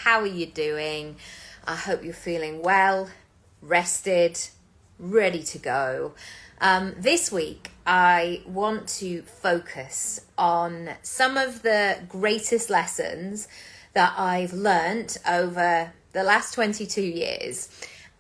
How are you doing? I hope you're feeling well, rested, ready to go. This week, I want to focus on some of the greatest lessons that I've learnt over the last 22 years,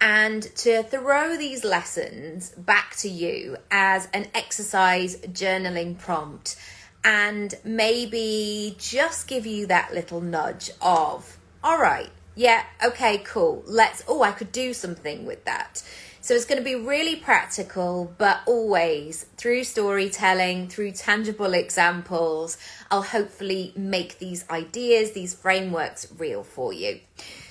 and to throw these lessons back to you as an exercise journaling prompt, and maybe just give you that little nudge of, all right, yeah, okay, cool, I could do something with that. So it's going to be really practical, but always through storytelling, through tangible examples, I'll hopefully make these ideas, these frameworks real for you.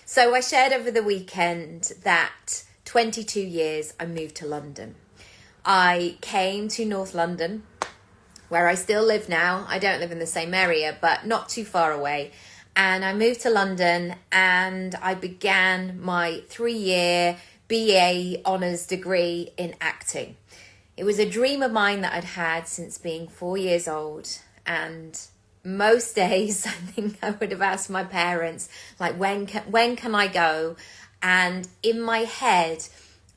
So I shared over the weekend that 22 years I moved to London. I came to North London, where I still live now. I don't live in the same area, but not too far away. And I moved to London and I began my 3-year BA honours degree in acting. It was a dream of mine that I'd had since being 4 years old, and most days I think I would have asked my parents, like, when can I go? And in my head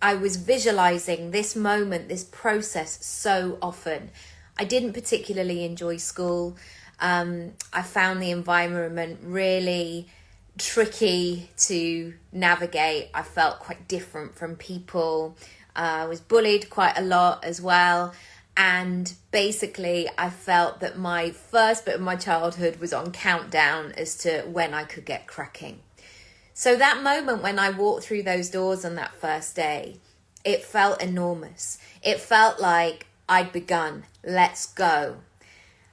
I was visualizing this moment, this process so often. I didn't particularly enjoy school. I found the environment really tricky to navigate. I felt quite different from people. I was bullied quite a lot as well. And basically, I felt that my first bit of my childhood was on countdown as to when I could get cracking. So that moment when I walked through those doors on that first day, it felt enormous. It felt like I'd begun. Let's go.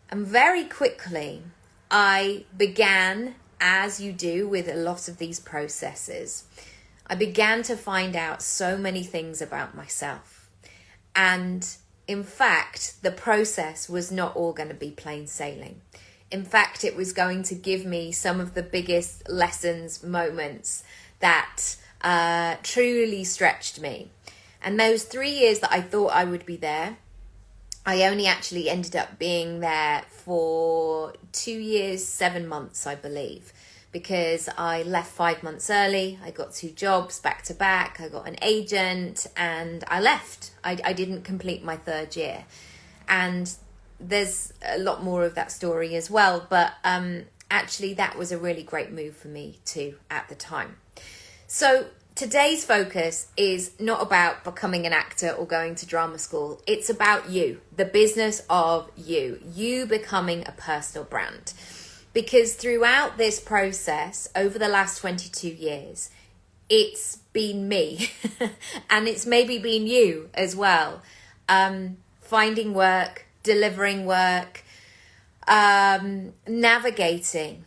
And very quickly, I began, as you do with a lot of these processes, I began to find out so many things about myself. And in fact, the process was not all going to be plain sailing. In fact, it was going to give me some of the biggest lessons, moments that truly stretched me. And those 3 years that I thought I would be there, I only actually ended up being there for 2 years, 7 months, I believe, because I left 5 months early. I got 2 jobs back to back. I got an agent and I left. I didn't complete my 3rd year. And there's a lot more of that story as well. But actually, that was a really great move for me too at the time. So today's focus is not about becoming an actor or going to drama school. It's about you, the business of you becoming a personal brand. Because throughout this process, over the last 22 years, it's been me and it's maybe been you as well. Finding work, delivering work, navigating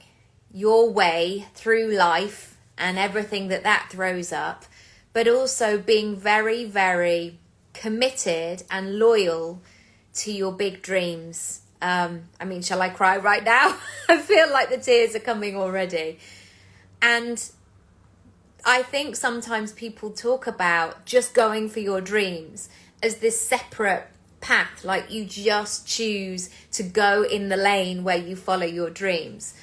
your way through life and everything that throws up, but also being very, very committed and loyal to your big dreams. Shall I cry right now? I feel like the tears are coming already. And I think sometimes people talk about just going for your dreams as this separate path, like you just choose to go in the lane where you follow your dreams.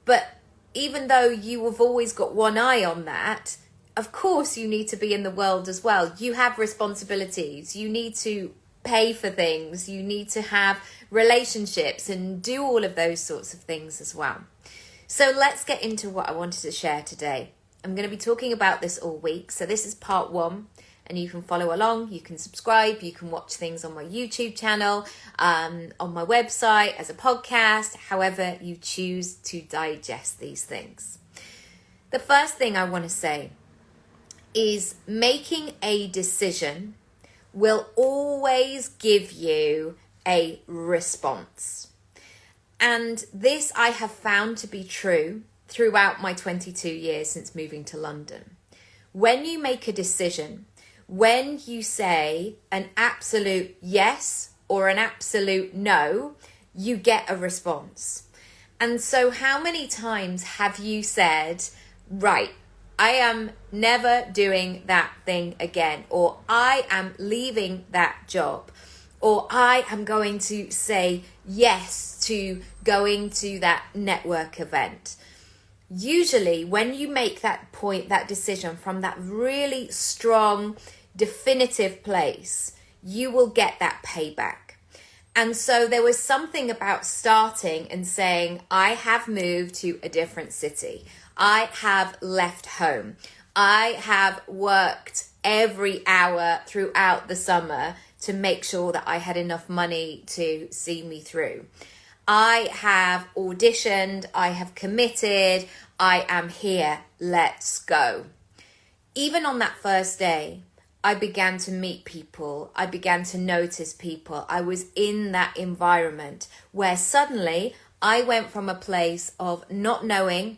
But even though you have always got one eye on that, of course you need to be in the world as well. You have responsibilities. You need to pay for things. You need to have relationships and do all of those sorts of things as well. So let's get into what I wanted to share today. I'm going to be talking about this all week. So this is part 1. And you can follow along, you can subscribe, you can watch things on my YouTube channel, on my website, as a podcast, however you choose to digest these things. The first thing I want to say is making a decision will always give you a response. And this I have found to be true throughout my 22 years since moving to London. When you make a decision, when you say an absolute yes or an absolute no, you get a response. And so how many times have you said, right, I am never doing that thing again, or I am leaving that job, or I am going to say yes to going to that network event? Usually when you make that point, that decision from that really strong, definitive place, you will get that payback. And so there was something about starting and saying, I have moved to a different city. I have left home. I have worked every hour throughout the summer to make sure that I had enough money to see me through. I have auditioned, I have committed, I am here, let's go. Even on that first day, I began to meet people, I began to notice people. I was in that environment where suddenly I went from a place of not knowing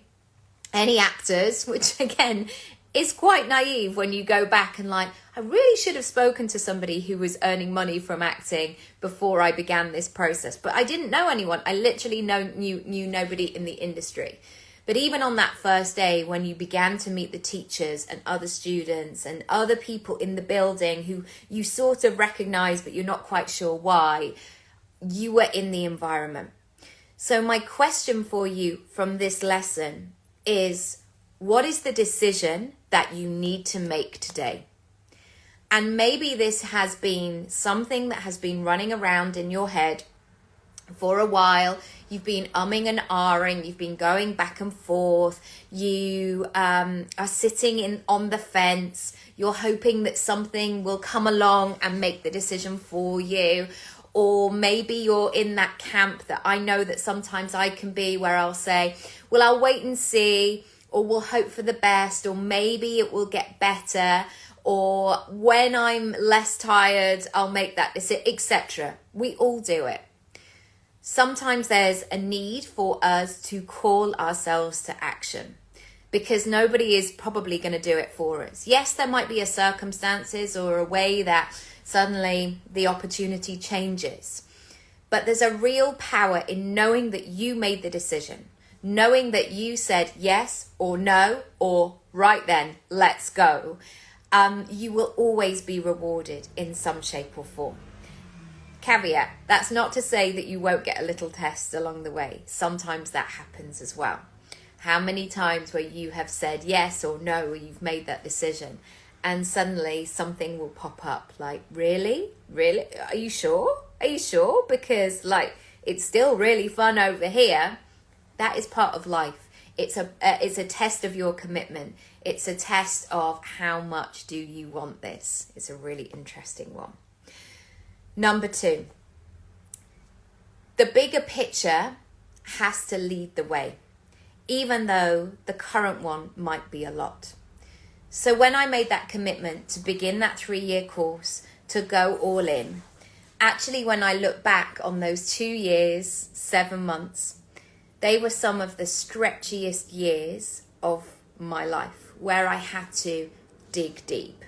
any actors, which again is quite naive when you go back and like, I really should have spoken to somebody who was earning money from acting before I began this process. But I didn't know anyone. I literally knew nobody in the industry. But even on that first day, when you began to meet the teachers and other students and other people in the building who you sort of recognize, but you're not quite sure why, you were in the environment. So my question for you from this lesson is, what is the decision that you need to make today? And maybe this has been something that has been running around in your head for a while. You've been umming and ahhing, you've been going back and forth, you are sitting on the fence, you're hoping that something will come along and make the decision for you. Or maybe you're in that camp that I know that sometimes I can be, where I'll say, well, I'll wait and see, or we'll hope for the best, or maybe it will get better, or when I'm less tired, I'll make that decision, etc. We all do it. Sometimes there's a need for us to call ourselves to action because nobody is probably going to do it for us. Yes, there might be a circumstances or a way that suddenly the opportunity changes. But there's a real power in knowing that you made the decision, knowing that you said yes or no, or right then, let's go. You will always be rewarded in some shape or form. Caveat, that's not to say that you won't get a little test along the way. Sometimes that happens as well. How many times where you have said yes or no, or you've made that decision, and suddenly something will pop up like, really? Are you sure? Because like, it's still really fun over here. That is part of life. It's a test of your commitment. It's a test of how much do you want this. It's a really interesting one. Number 2, the bigger picture has to lead the way, even though the current one might be a lot. So when I made that commitment to begin that 3-year course, to go all in, actually when I look back on those 2 years, 7 months, they were some of the stretchiest years of my life, where I had to dig deep.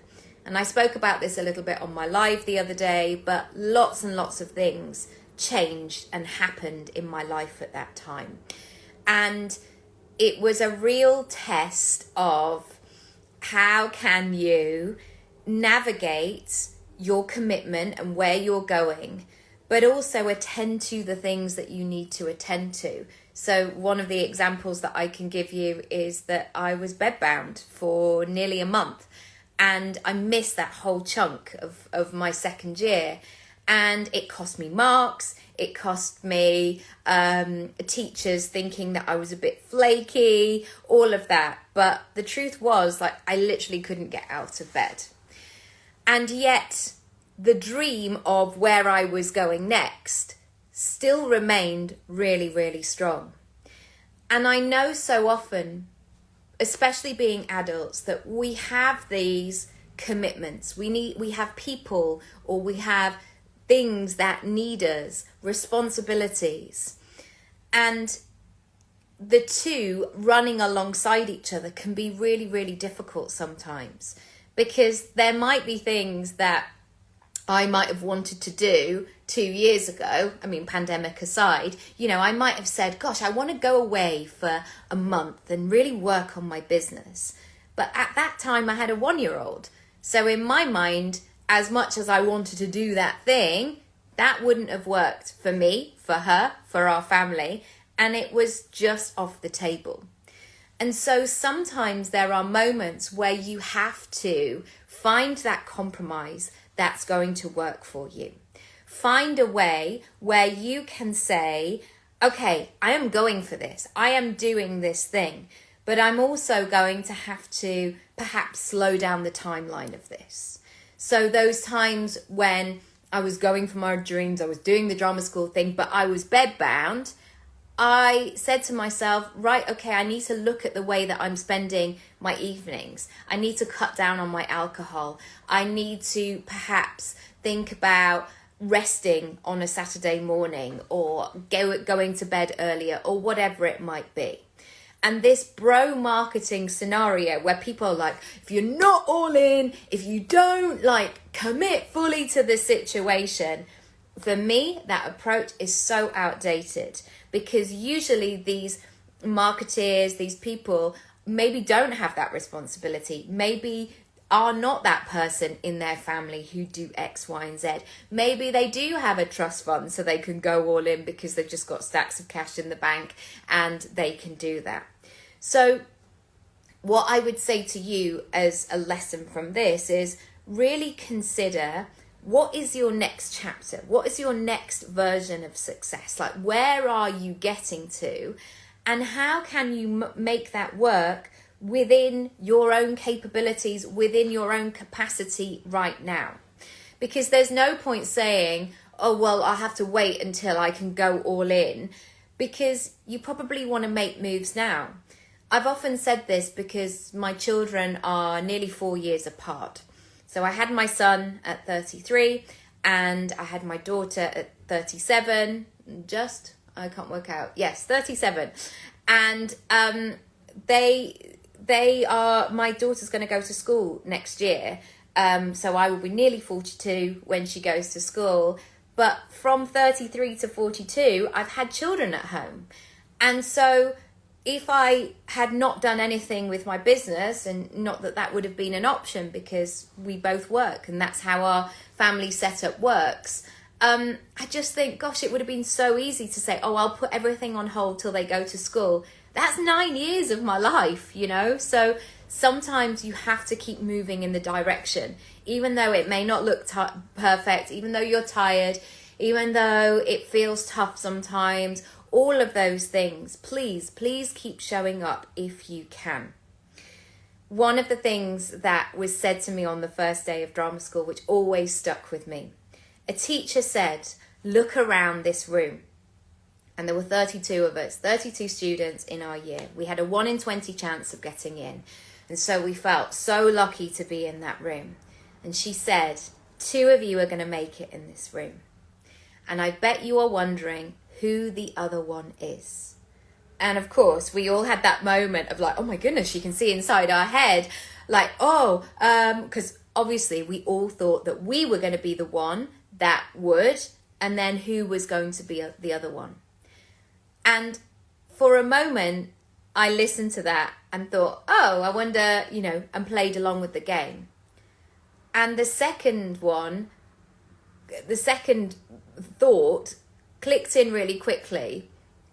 And I spoke about this a little bit on my live the other day, but lots and lots of things changed and happened in my life at that time. And it was a real test of how can you navigate your commitment and where you're going, but also attend to the things that you need to attend to. So one of the examples that I can give you is that I was bedbound for nearly a month. And I missed that whole chunk of my second year. And it cost me marks. It cost me teachers thinking that I was a bit flaky, all of that. But the truth was, like, I literally couldn't get out of bed. And yet the dream of where I was going next still remained really, really strong. And I know so often, especially being adults, that we have these commitments. We have people, or we have things that need us, responsibilities. And the two running alongside each other can be really, really difficult sometimes, because there might be things that I might have wanted to do 2 years ago. I mean, pandemic aside, I might have said, gosh, I want to go away for a month and really work on my business. But at that time I had a 1-year-old. So in my mind, as much as I wanted to do that thing, that wouldn't have worked for me, for her, for our family. And it was just off the table. And so sometimes there are moments where you have to find that compromise that's going to work for you. Find a way where you can say, okay, I am going for this. I am doing this thing, but I'm also going to have to perhaps slow down the timeline of this. So those times when I was going for my dreams, I was doing the drama school thing, but I was bedbound, I said to myself, right, okay, I need to look at the way that I'm spending my evenings. I need to cut down on my alcohol. I need to perhaps think about resting on a Saturday morning or going to bed earlier or whatever it might be. And this bro marketing scenario where people are like, if you're not all in, if you don't like commit fully to the situation, for me, that approach is so outdated, because usually these marketeers, these people maybe don't have that responsibility, maybe are not that person in their family who do X, Y, and Z. Maybe they do have a trust fund so they can go all in because they've just got stacks of cash in the bank and they can do that. So what I would say to you as a lesson from this is really consider, what is your next chapter? What is your next version of success? Like, where are you getting to? And how can you make that work within your own capabilities, within your own capacity right now? Because there's no point saying, oh, well, I'll have to wait until I can go all in, because you probably want to make moves now. I've often said this because my children are nearly 4 years apart. So I had my son at 33 and I had my daughter at 37, I can't work out. Yes, 37. And my daughter's going to go to school next year. So I will be nearly 42 when she goes to school. But from 33 to 42, I've had children at home. And so if I had not done anything with my business, and not that that would have been an option because we both work and that's how our family setup works, I just think, gosh, it would have been so easy to say, oh, I'll put everything on hold till they go to school. That's 9 years of my life, you know? So sometimes you have to keep moving in the direction, even though it may not look perfect, even though you're tired, even though it feels tough sometimes. All of those things, please keep showing up if you can. One of the things that was said to me on the first day of drama school, which always stuck with me, a teacher said, look around this room. And there were 32 of us, 32 students in our year. We had a 1 in 20 chance of getting in. And so we felt so lucky to be in that room. And she said, 2 of you are going to make it in this room. And I bet you are wondering who the other one is. And of course, we all had that moment of like, oh my goodness, you can see inside our head. Like, because obviously we all thought that we were going to be the one that would, and then who was going to be the other one. And for a moment, I listened to that and thought, oh, I wonder, and played along with the game. And the second thought clicked in really quickly,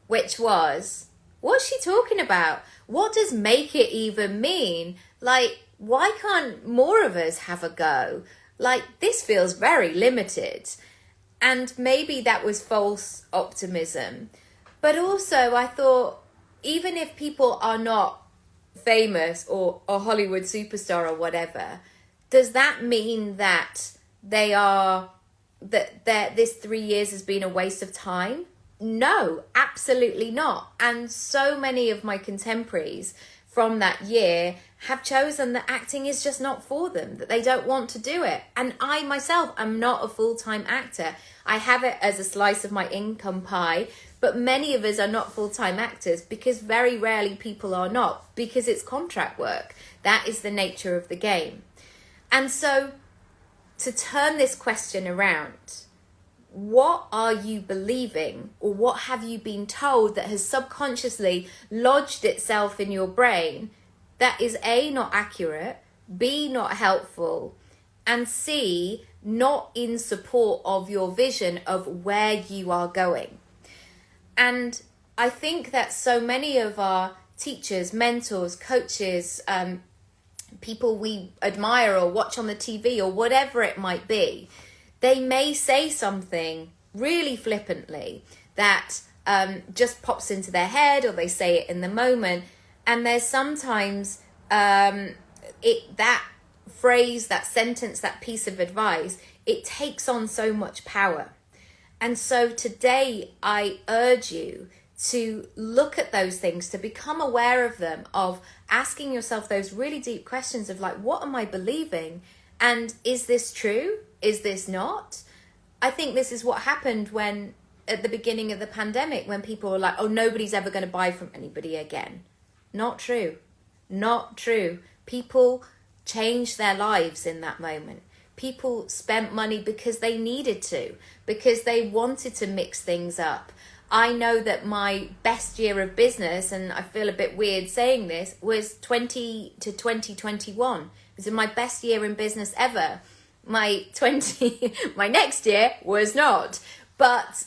which was, what's she talking about? What does make it even mean? Like, why can't more of us have a go? Like, this feels very limited. And maybe that was false optimism. But also I thought, even if people are not famous or a Hollywood superstar or whatever, does that mean that this 3 years has been a waste of time? No, absolutely not. And so many of my contemporaries from that year have chosen that acting is just not for them, that they don't want to do it. And I myself am not a full-time actor. I have it as a slice of my income pie, but many of us are not full-time actors because very rarely people are not, because it's contract work. That is the nature of the game. And so to turn this question around, what are you believing, or what have you been told that has subconsciously lodged itself in your brain that is A, not accurate, B, not helpful, and C, not in support of your vision of where you are going? And I think that so many of our teachers, mentors, coaches, people we admire or watch on the TV or whatever it might be, they may say something really flippantly that just pops into their head, or they say it in the moment. And there's sometimes that phrase, that sentence, that piece of advice, it takes on so much power. And so today I urge you to look at those things, to become aware of them, of asking yourself those really deep questions of like, what am I believing? And is this true? Is this not? I think this is what happened when at the beginning of the pandemic, when people were like, oh, nobody's ever going to buy from anybody again. Not true. Not true. People changed their lives in that moment. People spent money because they needed to, because they wanted to mix things up. I know that my best year of business, and I feel a bit weird saying this, was 20 to 2021. It was my best year in business ever. My next year was not. But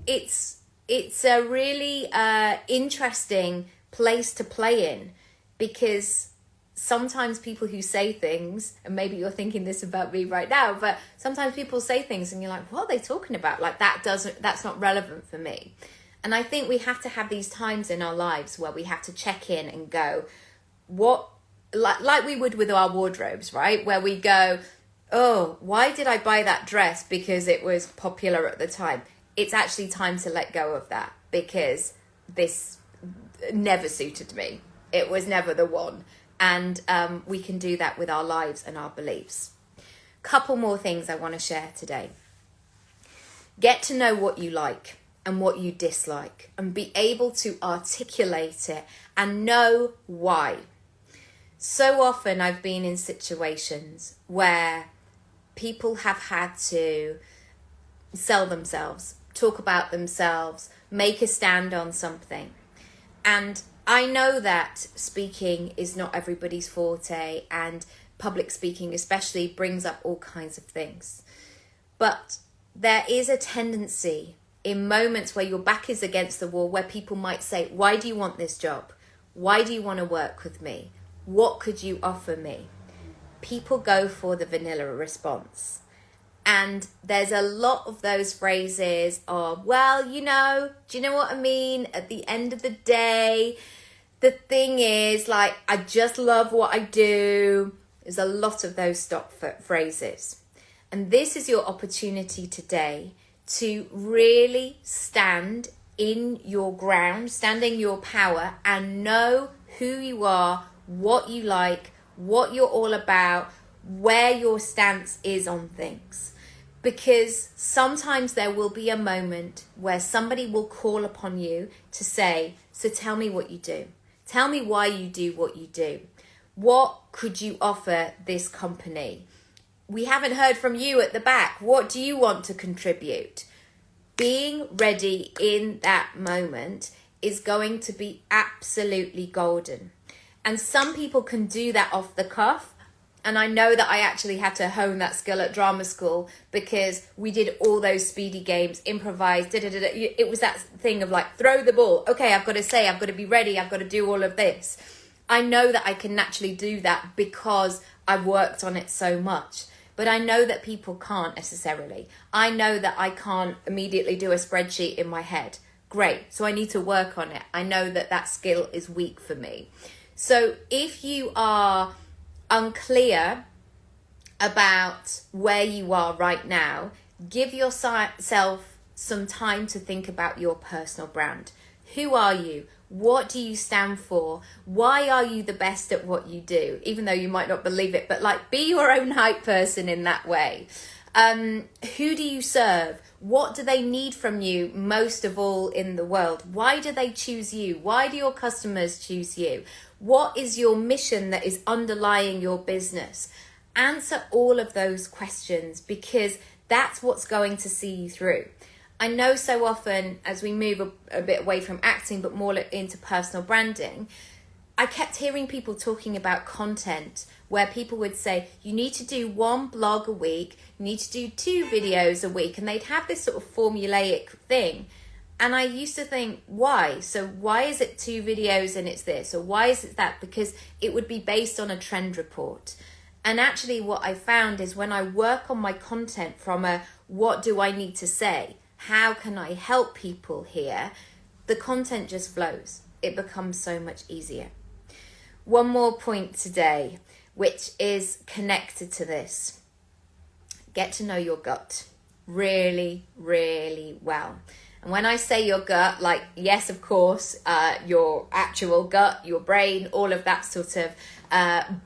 it's a really interesting place to play in, because sometimes people who say things, and maybe you're thinking this about me right now, but sometimes people say things and you're like, what are they talking about? Like that's not relevant for me. And I think we have to have these times in our lives where we have to check in and go, what, like we would with our wardrobes, right? Where we go, oh, why did I buy that dress? Because it was popular at the time. It's actually time to let go of that, because this never suited me. It was never the one. And we can do that with our lives and our beliefs. Couple more things I want to share today. Get to know what you like and what you dislike, and be able to articulate it and know why. So often I've been in situations where people have had to sell themselves, talk about themselves, make a stand on something. And I know that speaking is not everybody's forte, and public speaking especially brings up all kinds of things. But there is a tendency in moments where your back is against the wall, where people might say, why do you want this job? Why do you want to work with me? What could you offer me? People go for the vanilla response. And there's a lot of those phrases of, well, do you know what I mean? At the end of the day, the thing is, like, I just love what I do. There's a lot of those stock phrases. And this is your opportunity today to really stand in your ground, stand in your power, and know who you are, what you like, what you're all about, where your stance is on things. Because sometimes there will be a moment where somebody will call upon you to say, so tell me what you do. Tell me why you do what you do. What could you offer this company? We haven't heard from you at the back. What do you want to contribute? Being ready in that moment is going to be absolutely golden. And some people can do that off the cuff. And I know that I actually had to hone that skill at drama school, because we did all those speedy games, improvised, It was that thing of like, throw the ball. Okay, I've got to say, I've got to be ready. I've got to do all of this. I know that I can naturally do that because I've worked on it so much. But I know that people can't necessarily. I know that I can't immediately do a spreadsheet in my head. Great. So I need to work on it. I know that that skill is weak for me. So if you are unclear about where you are right now, give yourself some time to think about your personal brand. Who are you? What do you stand for? Why are you the best at what you do? Even though you might not believe it, but like, be your own hype person in that way. Who do you serve? What do they need from you most of all in the world? Why do they choose you? Why do your customers choose you? What is your mission that is underlying your business? Answer all of those questions, because that's what's going to see you through. I know so often as we move a bit away from acting, but more into personal branding, I kept hearing people talking about content where people would say, you need to do 1 blog a week, you need to do 2 videos a week, and they'd have this sort of formulaic thing. And I used to think, why? So why is it 2 videos and it's this? Or why is it that? Because it would be based on a trend report. And actually what I found is when I work on my content from a what do I need to say? How can I help people here? The content just flows. It becomes so much easier. One more point today, which is connected to this. Get to know your gut really, really well. And when I say your gut, like, yes, of course, your actual gut, your brain, all of that sort of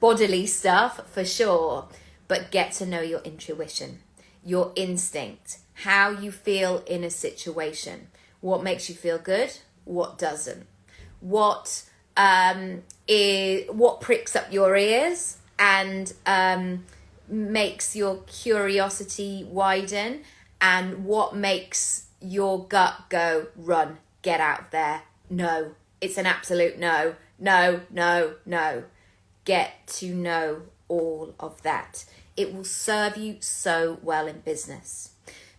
bodily stuff for sure. But get to know your intuition, your instinct, how you feel in a situation, what makes you feel good, what doesn't, what pricks up your ears and makes your curiosity widen, and what makes your gut go, run, get out of there, no, it's an absolute no, no, no, no. Get to know all of that. It will serve you so well in business,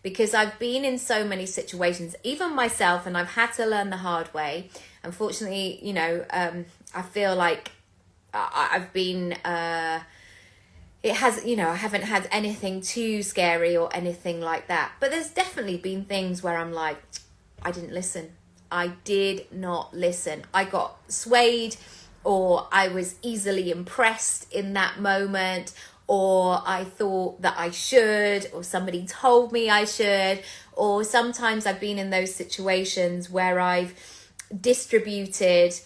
because I've been in so many situations, even myself, and I've had to learn the hard way. Unfortunately, I feel like I've been it has, I haven't had anything too scary or anything like that. But there's definitely been things where I'm like, I didn't listen. I did not listen. I got swayed, or I was easily impressed in that moment, or I thought that I should, or somebody told me I should, or sometimes I've been in those situations where I've distributed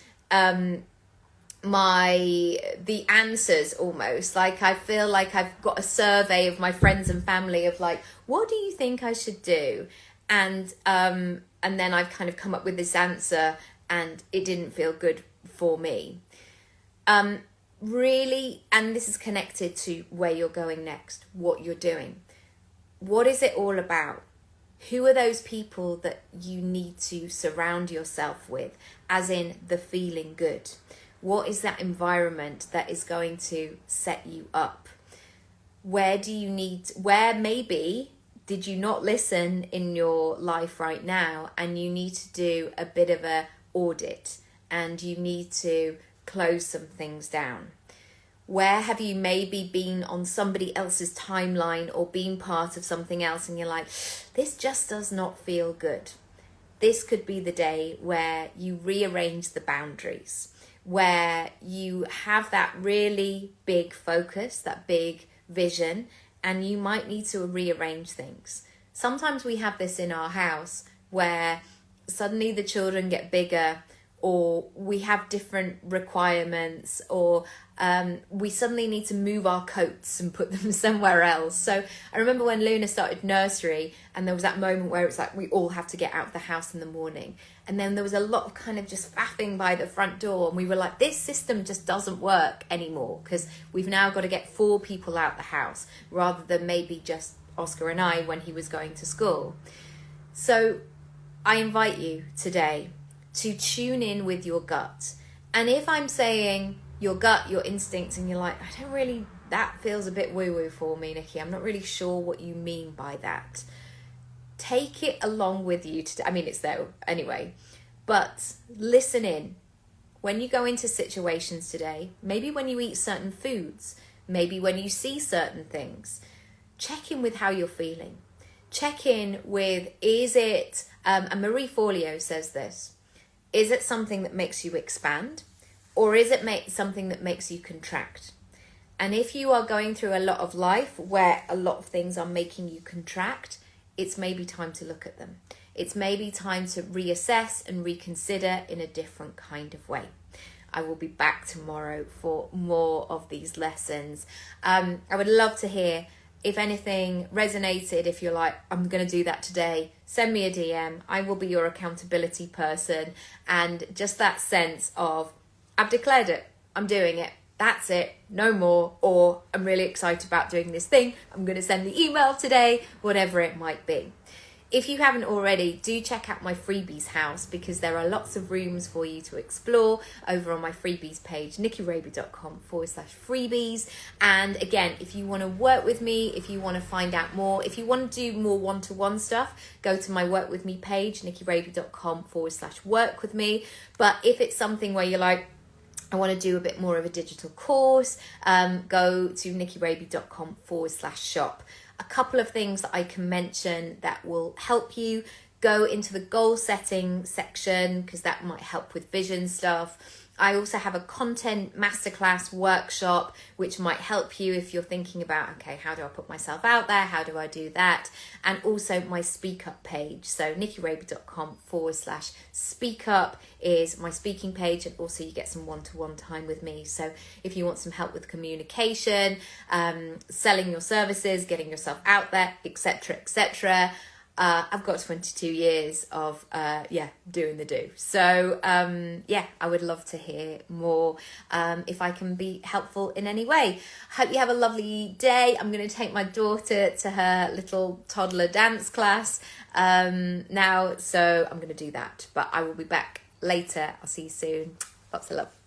the answers almost, like I feel like I've got a survey of my friends and family of like, what do you think I should do? And then I've kind of come up with this answer and it didn't feel good for me. Really, and this is connected to where you're going next, what you're doing. What is it all about? Who are those people that you need to surround yourself with, as in the feeling good? What is that environment that is going to set you up? Where maybe did you not listen in your life right now, and you need to do a bit of a audit and you need to close some things down? Where have you maybe been on somebody else's timeline or been part of something else and you're like, this just does not feel good? This could be the day where you rearrange the boundaries, where you have that really big focus, that big vision, and you might need to rearrange things. Sometimes we have this in our house where suddenly the children get bigger, or we have different requirements, or we suddenly need to move our coats and put them somewhere else. So I remember when Luna started nursery, and there was that moment where it's like we all have to get out of the house in the morning. And then there was a lot of kind of just faffing by the front door, and we were like, this system just doesn't work anymore, because we've now got to get 4 people out the house rather than maybe just Oscar and I when he was going to school. So I invite you today to tune in with your gut. And if I'm saying your gut, your instincts, and you're like, that feels a bit woo-woo for me, Nikki, I'm not really sure what you mean by that. Take it along with you today. I mean, it's there anyway, but listen in. When you go into situations today, maybe when you eat certain foods, maybe when you see certain things, check in with how you're feeling. Check in with, is it, and Marie Forleo says this, is it something that makes you expand, or is it something that makes you contract? And if you are going through a lot of life where a lot of things are making you contract, it's maybe time to look at them. It's maybe time to reassess and reconsider in a different kind of way. I will be back tomorrow for more of these lessons. I would love to hear if anything resonated. If you're like, I'm going to do that today, send me a DM. I will be your accountability person. And just that sense of, I've declared it, I'm doing it, that's it, no more, or I'm really excited about doing this thing, I'm going to send the email today, whatever it might be. if you haven't already, do check out my freebies house, because there are lots of rooms for you to explore over on my freebies page, nikkieraby.com/freebies. And again, if you want to work with me, if you want to find out more, if you want to do more one-to-one stuff, go to my work with me page, nikkieraby.com/work with me. But if it's something where you're like, I want to do a bit more of a digital course, go to nikkieraby.com/shop. A couple of things that I can mention that will help you: go into the goal setting section, because that might help with vision stuff. I also have a content masterclass workshop, which might help you if you're thinking about, okay, how do I put myself out there? How do I do that? And also my Speak Up page. So nikkieraby.com/speak up is my speaking page. And also you get some one-to-one time with me. So if you want some help with communication, selling your services, getting yourself out there, etc., etc., I've got 22 years of doing the do. So I would love to hear more if I can be helpful in any way. Hope you have a lovely day. I'm going to take my daughter to her little toddler dance class now, so I'm going to do that. But I will be back later. I'll see you soon. Lots of love.